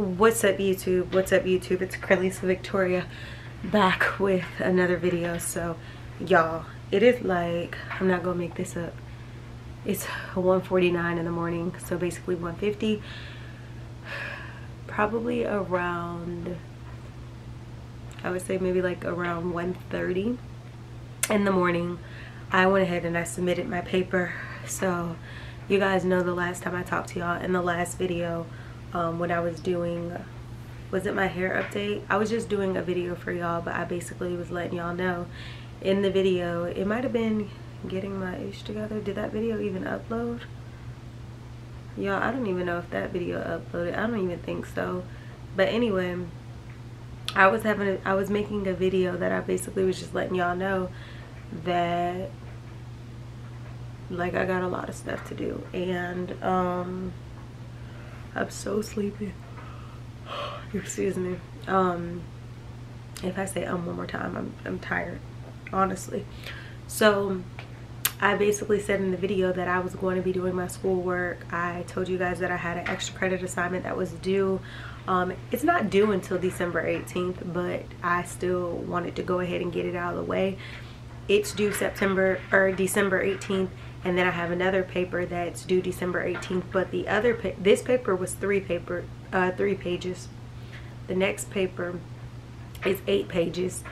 What's up YouTube? What's up YouTube? It's Curly Victoria back with another video. So y'all, it is like, I'm not gonna make this up, it's 1:49 in the morning, so basically 1:50, probably around, I would say maybe like around 1:30 in the morning. I went ahead and I submitted my paper. So you guys know the last time I talked to y'all in the last video, when I was doing, was it my hair update? I was just doing a video for y'all, but I basically was letting y'all know in the video, it might have been getting my ish together. Did that video even upload? Y'all, I don't even know if that video uploaded. I don't even think so. But anyway, I was making a video that I basically was just letting y'all know that like I got a lot of stuff to do, and I'm so sleepy. Excuse me. If I say one more time, I'm tired, honestly. So I basically said in the video that I was going to be doing my schoolwork. I told you guys that I had an extra credit assignment that was due. It's not due until December 18th, but I still wanted to go ahead and get it out of the way. It's due December 18th, and then I have another paper that's due December 18th. But the other this paper was three pages. The next paper is 8 pages.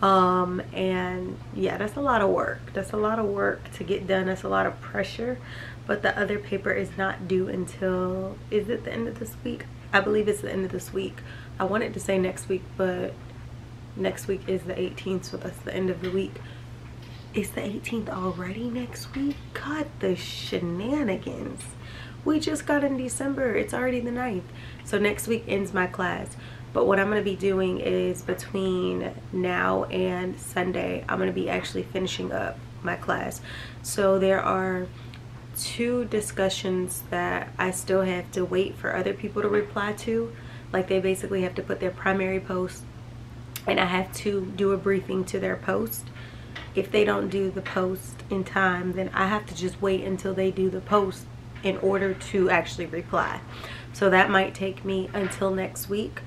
And yeah, that's a lot of work. That's a lot of work to get done. That's a lot of pressure. But the other paper is not due until, is it the end of this week? I believe it's the end of this week. I wanted to say next week, but next week is the 18th, so that's the end of the week. It's the 18th already next week? Cut the shenanigans. We just got in December. It's already the 9th. So next week ends my class. But what I'm going to be doing is between now and Sunday, I'm going to be actually finishing up my class. So there are 2 discussions that I still have to wait for other people to reply to. Like, they basically have to put their primary post, and I have to do a briefing to their post. If they don't do the post in time, then I have to just wait until they do the post in order to actually reply. So that might take me until next week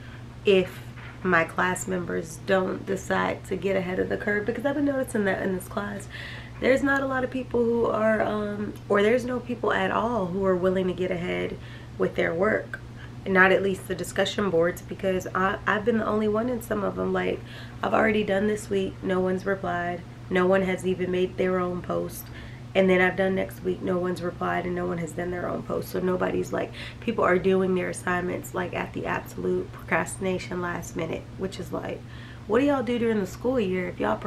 if my class members don't decide to get ahead of the curve, because I've been noticing that in this class there's not a lot of people who are or there's no people at all who are willing to get ahead with their work. Not at least the discussion boards, because I've been the only one in some of them. Like, I've already done this week, no one's replied. No one has even made their own post. And then I've done next week, no one's replied, and no one has done their own post. So nobody's, like, people are doing their assignments like at the absolute procrastination last minute, which is like, what do y'all do during the school year if y'all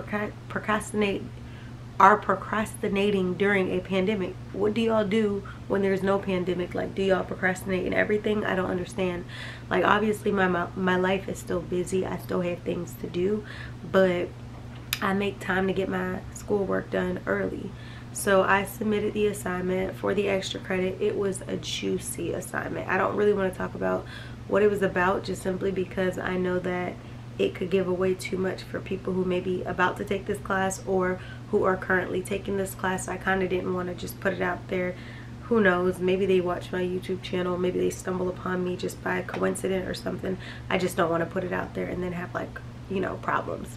are procrastinating during a pandemic? What do y'all do when there's no pandemic? Like, do y'all procrastinate in everything? I don't understand. Like, obviously my life is still busy. I still have things to do, but I make time to get my schoolwork done early. So I submitted the assignment for the extra credit. It was a juicy assignment. I don't really want to talk about what it was about, just simply because I know that it could give away too much for people who may be about to take this class or who are currently taking this class. I kind of didn't want to just put it out there. Who knows, maybe they watch my YouTube channel, maybe they stumble upon me just by coincidence or something. I just don't want to put it out there and then have, like, you know, problems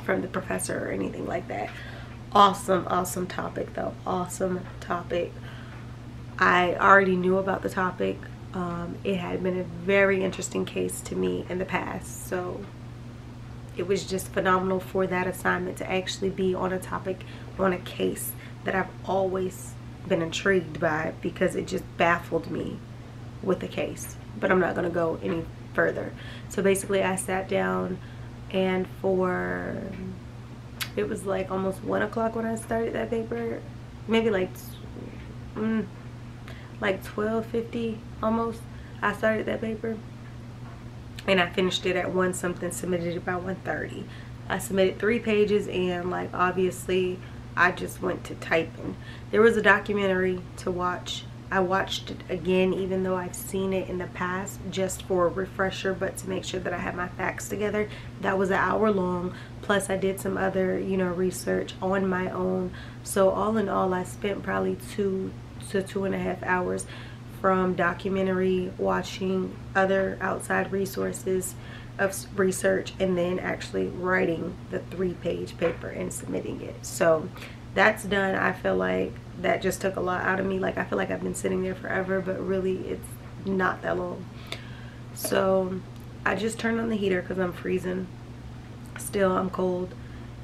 from the professor or anything like that. Awesome topic though. Awesome topic. I already knew about the topic. It had been a very interesting case to me in the past, so it was just phenomenal for that assignment to actually be on a topic, on a case that I've always been intrigued by, because it just baffled me with the case. But I'm not going to go any further. So basically I sat down, and it was like almost 1 o'clock when I started that paper. Maybe like 12:50 almost. I started that paper, and I finished it at 1 something, submitted it by 1:30. I submitted 3 pages, and like, obviously I just went to typing. There was a documentary to watch. I watched it again, even though I've seen it in the past, just for a refresher, but to make sure that I had my facts together. That was an hour long, plus I did some other, you know, research on my own. So all in all, I spent probably 2 to 2.5 hours from documentary, watching other outside resources of research, and then actually writing the 3-page paper and submitting it. So that's done. I feel like that just took a lot out of me. Like, I feel like I've been sitting there forever, but really it's not that long. So I just turned on the heater because I'm freezing. Still, I'm cold.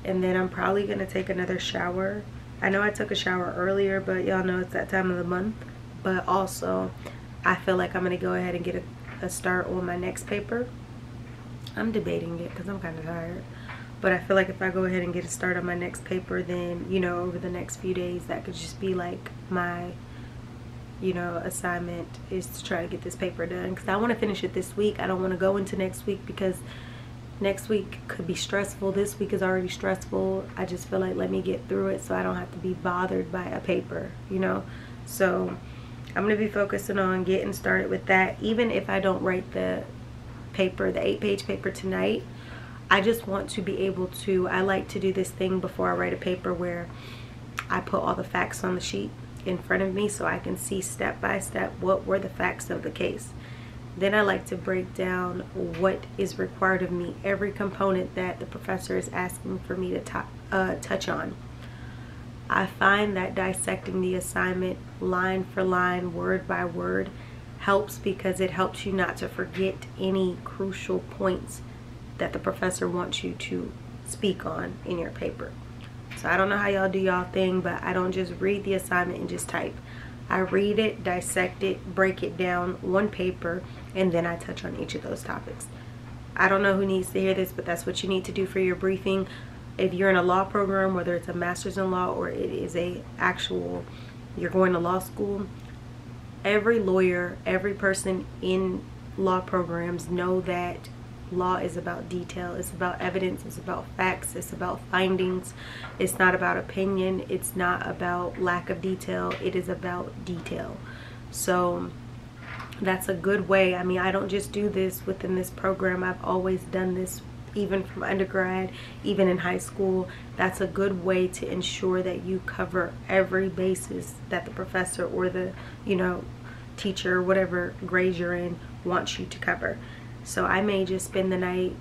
And then I'm probably gonna take another shower. I know I took a shower earlier, but y'all know it's that time of the month. But also, I feel like I'm gonna go ahead and get a start on my next paper. I'm debating it because I'm kind of tired. But I feel like if I go ahead and get a start on my next paper, then, you know, over the next few days, that could just be like my, you know, assignment is to try to get this paper done. Because I want to finish it this week. I don't want to go into next week because next week could be stressful. This week is already stressful. I just feel like let me get through it so I don't have to be bothered by a paper, you know. So I'm going to be focusing on getting started with that. Even if I don't write the paper, the 8-page paper tonight, I just want to be able to, I like to do this thing before I write a paper where I put all the facts on the sheet in front of me so I can see step by step what were the facts of the case. Then I like to break down what is required of me, every component that the professor is asking for me to touch on. I find that dissecting the assignment line for line, word by word, helps because it helps you not to forget any crucial points that the professor wants you to speak on in your paper. So I don't know how y'all do y'all thing, but I don't just read the assignment and just type. I read it, dissect it, break it down on paper, and then I touch on each of those topics. I don't know who needs to hear this, but that's what you need to do for your briefing. If you're in a law program, whether it's a master's in law or it is a actual, you're going to law school, every lawyer, every person in law programs know that law is about detail. It's about evidence. It's about facts. It's about findings. It's not about opinion. It's not about lack of detail. It is about detail. So that's a good way. I mean, I don't just do this within this program. I've always done this even from undergrad, even in high school. That's a good way to ensure that you cover every basis that the professor or the, you know, teacher, whatever grade you're in, wants you to cover. So I may just spend the night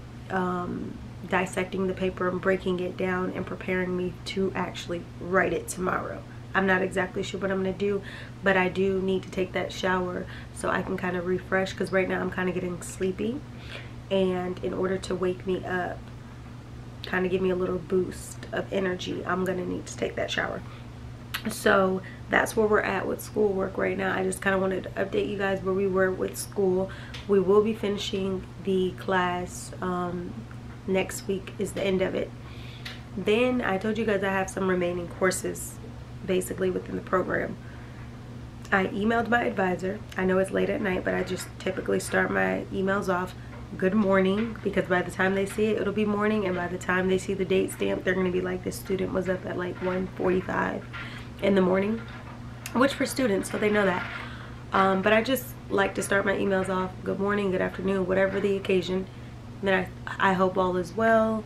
dissecting the paper and breaking it down and preparing me to actually write it tomorrow. I'm not exactly sure what I'm going to do, but I do need to take that shower so I can kind of refresh, because right now I'm kind of getting sleepy. And in order to wake me up, kind of give me a little boost of energy, I'm going to need to take that shower. So that's where we're at with schoolwork right now. I just kind of wanted to update you guys where we were with school. We will be finishing the class next week is the end of it. Then I told you guys I have some remaining courses basically within the program. I emailed my advisor. I know it's late at night, but I just typically start my emails off good morning, because by the time they see it, it'll be morning, and by the time they see the date stamp, they're going to be like, this student was up at like 1:45 in the morning, which for students, so they know that. But I just like to start my emails off good morning, good afternoon, whatever the occasion. And then I hope all is well.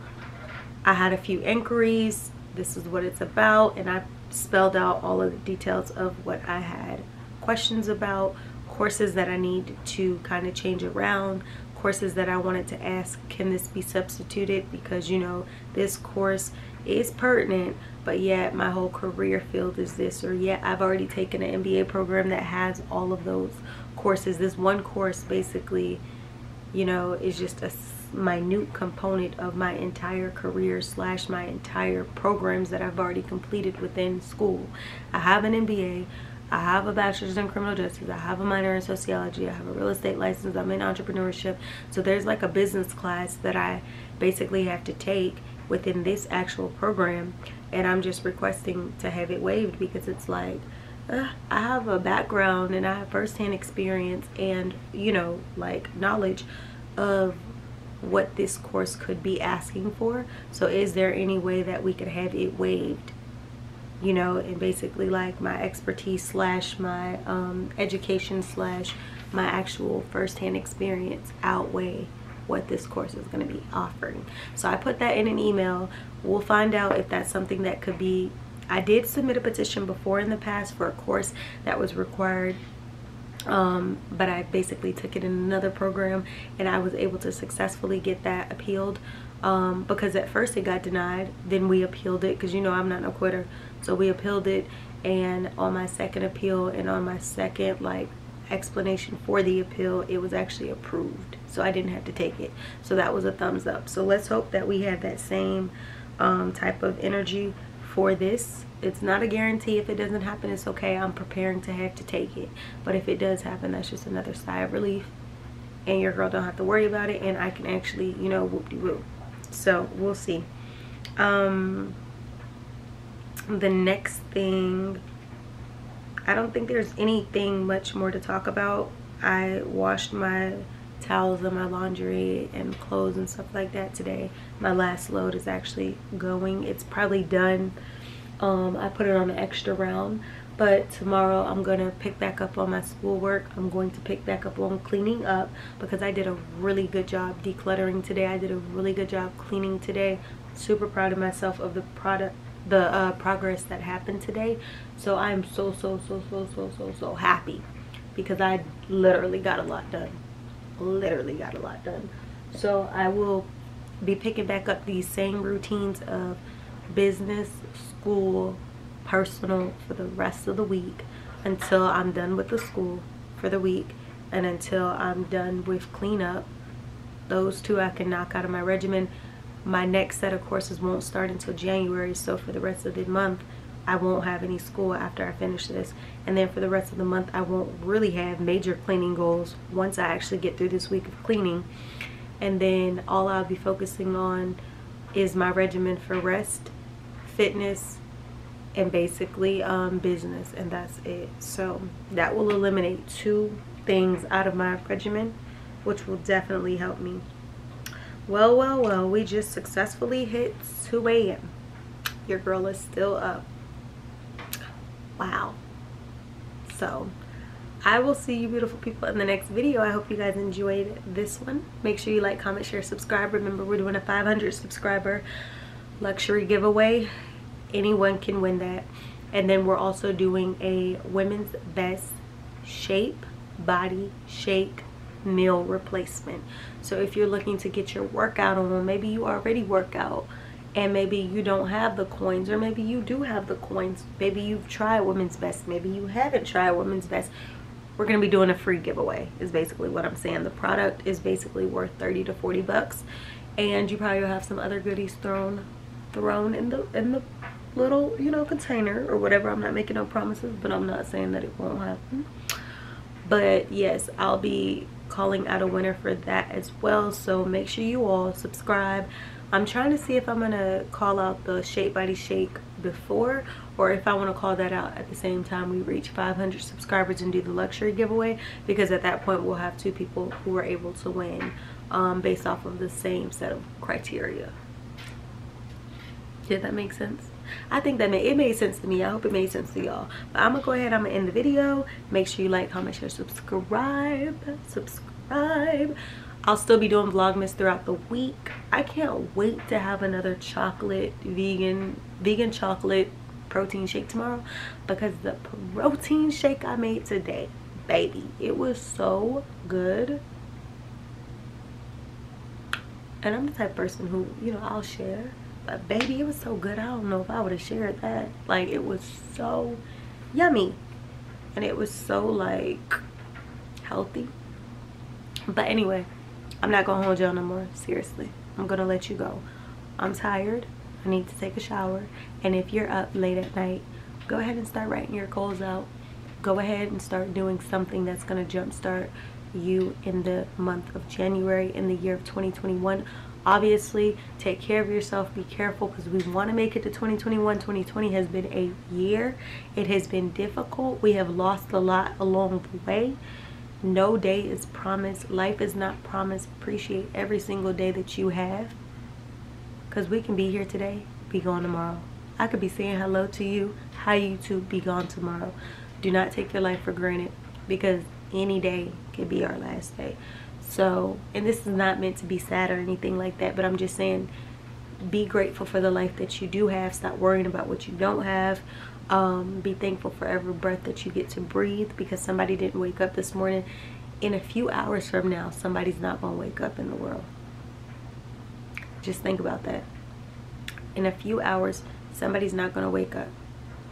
I had a few inquiries. This is what it's about, and I spelled out all of the details of what I had questions about, courses that I need to kind of change around, courses that I wanted to ask, can this be substituted, because, you know, this course is pertinent, but yet my whole career field is this, or yet I've already taken an MBA program that has all of those courses. This one course basically, you know, is just a minute component of my entire career / my entire programs that I've already completed within school. I have an MBA, I have a bachelor's in criminal justice, I have a minor in sociology, I have a real estate license, I'm in entrepreneurship. So there's like a business class that I basically have to take within this actual program, and I'm just requesting to have it waived, because it's like I have a background and I have firsthand experience and, you know, like knowledge of what this course could be asking for. So is there any way that we could have it waived, you know, and basically like my expertise / my education / my actual firsthand experience outweigh what this course is going to be offering. So I put that in an email. We'll find out if that's something that could be. I did submit a petition before in the past for a course that was required But I basically took it in another program, and I was able to successfully get that appealed, because at first it got denied. Then we appealed it, because you know I'm not no quitter. So we appealed it, and on my second appeal and on my second like explanation for the appeal, it was actually approved, so I didn't have to take it. So that was a thumbs up. So let's hope that we have that same type of energy for this. It's not a guarantee. If it doesn't happen, it's okay. I'm preparing to have to take it, but if it does happen, that's just another sigh of relief, and your girl don't have to worry about it, and I can actually, you know, whoop-de-whoop. So we'll see. The next thing, I don't think there's anything much more to talk about. I washed my towels and my laundry and clothes and stuff like that today. My last load is actually going. It's probably done. I put it on an extra round, but tomorrow I'm gonna pick back up on my schoolwork. I'm going to pick back up on cleaning up, because I did a really good job decluttering today. I did a really good job cleaning today. Super proud of myself of the progress that happened today. So I'm so happy, because I literally got a lot done. So I will be picking back up these same routines of business, school, personal for the rest of the week, until I'm done with the school for the week, and until I'm done with cleanup. Those two I can knock out of my regimen. My next set of courses won't start until January, so for the rest of the month I won't have any school after I finish this, and then for the rest of the month I won't really have major cleaning goals once I actually get through this week of cleaning. And then all I'll be focusing on is my regimen for rest, fitness, and basically business, and that's it. So that will eliminate 2 things out of my regimen, which will definitely help me. Well, we just successfully hit 2 a.m. Your girl is still up. Wow. So I will see you beautiful people in the next video. I hope you guys enjoyed this one. Make sure you like, comment, share, subscribe. Remember, we're doing a 500 subscriber luxury giveaway. Anyone can win that. And then we're also doing a women's best shape body shake meal replacement. So if you're looking to get your workout on, maybe you already work out and maybe you don't have the coins, or maybe you do have the coins, maybe you've tried women's best, maybe you haven't tried women's best, we're going to be doing a free giveaway is basically what I'm saying. The product is basically worth 30 to 40 bucks, and you probably will have some other goodies thrown in the little, you know, container or whatever. I'm not making no promises, but I'm not saying that it won't happen. But yes, I'll be calling out a winner for that as well, so make sure you all subscribe. I'm trying to see if I'm gonna call out the Shape Body Shake before, or if I want to call that out at the same time we reach 500 subscribers and do the luxury giveaway, because at that point we'll have 2 people who are able to win based off of the same set of criteria. Did that make sense? I think that it made sense to me. I hope it made sense to y'all. But I'm gonna go ahead, I'm gonna end the video. Make sure you like, comment, share, subscribe. I'll still be doing vlogmas throughout the week. I can't wait to have another chocolate vegan chocolate protein shake tomorrow, because the protein shake I made today, baby, it was so good. And I'm the type of person who, you know, I'll share, but baby, it was so good. I don't know if I would have shared that. Like, it was so yummy, and it was so like healthy. But anyway, I'm not gonna hold y'all no more. Seriously, I'm gonna let you go. I'm tired. I need to take a shower. And if you're up late at night, go ahead and start writing your goals out. Go ahead and start doing something that's gonna jumpstart you in the month of January, in the year of 2021. Obviously, take care of yourself. Be careful, because we want to make it to 2021. 2020 has been a year. It has been difficult. We have lost a lot along the way. No day is promised. Life is not promised. Appreciate every single day that you have, because we can be here today, be gone tomorrow. I could be saying hello to you, hi YouTube, be gone tomorrow. Do not take your life for granted, because any day could be our last day. So, and this is not meant to be sad or anything like that, but I'm just saying, be grateful for the life that you do have. Stop worrying about what you don't have. Be thankful for every breath that you get to breathe, because somebody didn't wake up this morning. In a few hours from now, somebody's not going to wake up in the world. Just think about that. In a few hours, somebody's not going to wake up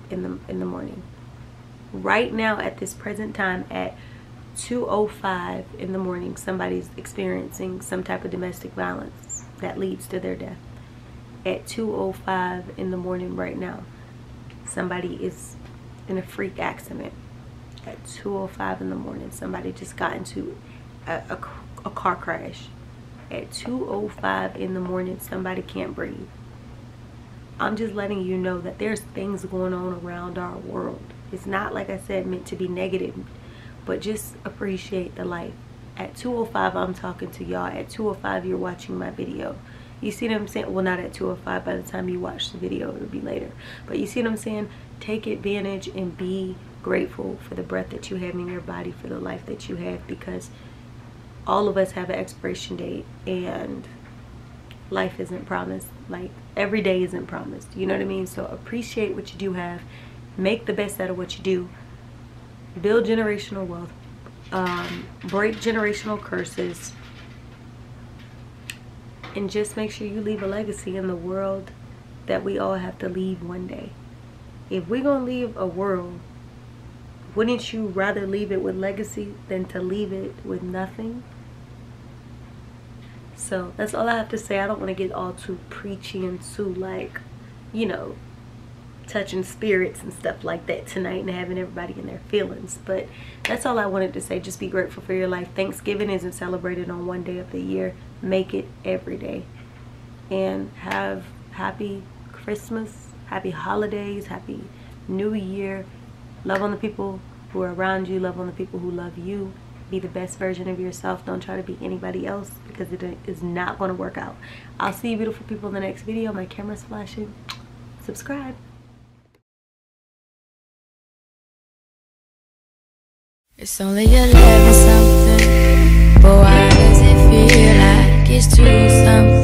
in the morning. Right now, at this present time, at 2:05 in the morning, somebody's experiencing some type of domestic violence that leads to their death. At 2:05 in the morning right now, somebody is in a freak accident. At 2:05 in the morning, somebody just got into a car crash. At 2:05 in the morning, somebody can't breathe. I'm just letting you know that there's things going on around our world. It's not, like I said, meant to be negative, but just appreciate the life. At 2:05, I'm talking to y'all. At 2:05, you're watching my video. You see what I'm saying? Well, not at 2:05. By the time you watch the video, it'll be later. But you see what I'm saying? Take advantage and be grateful for the breath that you have in your body, for the life that you have, because all of us have an expiration date, and life isn't promised. Like, every day isn't promised. You know what I mean? So appreciate what you do have. Make the best out of what you do. Build generational wealth. Break generational curses. And just make sure you leave a legacy in the world that we all have to leave one day. If we're going to leave a world, wouldn't you rather leave it with legacy than to leave it with nothing? So that's all I have to say. I don't want to get all too preachy and too, like, you know, touching spirits and stuff like that tonight and having everybody in their feelings. But that's all I wanted to say. Just be grateful for your life. Thanksgiving isn't celebrated on one day of the year. Make it every day. And have happy Christmas, happy holidays, happy New Year. Love on the people who are around you. Love on the people who love you. Be the best version of yourself. Don't try to be anybody else, because it is not going to work out. I'll see you beautiful people in the next video. My camera's flashing. Subscribe. It's only 11 something, but why does it feel like it's 2 something?